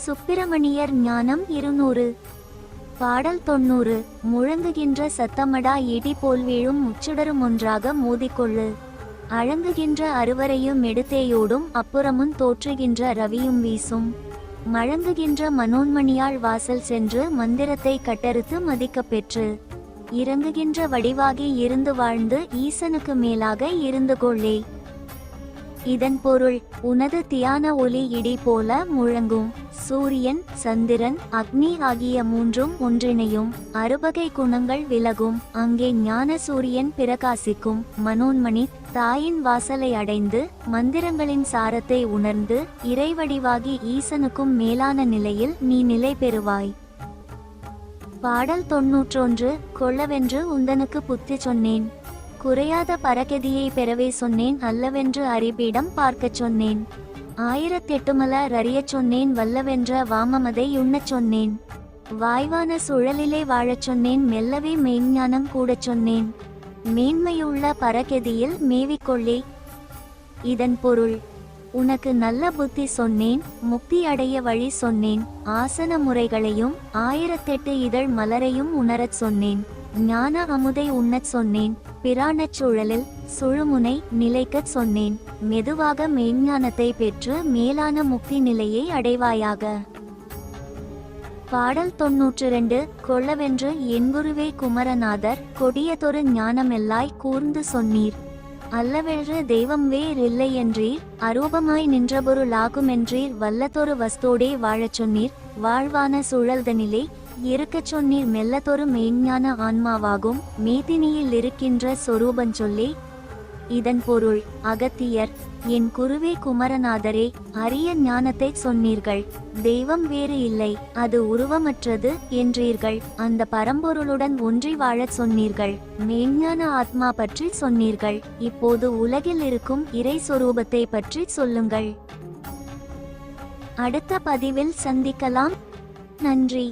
சுப்பிரமணியர் ஞானம் 200. பாடல் 90. முழங்குகின்ற சத்தமடா இடி போல் வீழும் முச்சுடரும் ஒன்றாக மோதிக்கொள்ளு. அழங்குகின்ற அறுவரையும் எடுத்தேயோடும் அப்புறமுன் தோற்றுகின்ற ரவியும் வீசும். மழங்குகின்ற மனோன்மணியாள் வாசல் சென்று மந்திரத்தை கட்டறுத்து மதிக்கப் பெற்று. இறங்குகின்ற வடிவாகி இருந்து வாழ்ந்து ஈசனுக்கு மேலாக இருந்து கொள்ளே. இதன் பொருள், உனது தியான ஒலி இடி போல முழங்கும். சூரியன், சந்திரன், அக்னி ஆகிய மூன்றும் ஒன்றிணையும். அறுபகை குணங்கள் விலகும். அங்கே ஞான சூரியன் பிரகாசிக்கும். மனோன்மணி தாயின் வாசலை அடைந்து மந்திரங்களின் சாரத்தை உணர்ந்து இறைவடிவாகி ஈசனுக்கும் மேலான நிலையில் நீ நிலை பெறுவாய். பாடல் 91. கொள்ளவென்று உந்தனுக்கு புத்தி சொன்னேன். குறையாத பரகதியை பெறவே சொன்னேன். அல்லவென்று அறிபீடம் பார்க்கச் சொன்னேன். 1008 மலர் அறியச் சொன்னேன். வல்லவென்ற வாமமதை உண்ணச் சொன்னேன். வாய்வான சுழலிலே வாழச் சொன்னேன். மெல்லவே மெய்ஞானம் கூடச் சொன்னேன். மேன்மையுள்ள பரகதியில் மேவிக்கொள்ளே. இதன் பொருள், உனக்கு நல்ல புத்தி சொன்னேன். முக்தி அடைய வழி சொன்னேன். ஆசன முறைகளையும் 1008 இதழ் மலரையும் உணரச் சொன்னேன். ஞான அமுதை உண்ணச் சொன்னேன். பிராணச் சூழலில் சுழுமுனை நிலைக்கச் சொன்னேன். மெதுவாக மெய்ஞானத்தை பெற்று மேலான முக்தி நிலையை அடைவாயாக. பாடல் 92. கொள்ளவென்று என் குருவே குமரநாதர் கொடியதொரு ஞானமெல்லாய் கூர்ந்து சொன்னீர். அல்லவென்று தெய்வம் வேறில்லை என்றீர். அரூபமாய் நின்றபொருளாகுமென்றீர். வல்லதொரு வஸ்தோடே வாழச் சொன்னீர். வாழ்வான சுழல்தனிலே இருக்கச் சொன்னீர். மெல்லதொரு மெய்ஞான ஆன்மாவாகும் மேதினியில் இருக்கின்ற சொரூபஞ் சொல்லே. இதன் பொருள், அகத்தியர், என் குருவே குமரநாதரே, அரிய ஞானத்தை சொன்னீர்கள். தெய்வம் வேறு இல்லை, அது உருவமற்றது என்றீர்கள். அந்த பரம்பொருளுடன் ஒன்றி வாழச் சொன்னீர்கள். மெய்ஞான ஆத்மா பற்றி சொன்னீர்கள். இப்போது உலகில் இருக்கும் இறை சொரூபத்தை பற்றி சொல்லுங்கள். அடுத்த பதிவில் சந்திக்கலாம். நன்றி.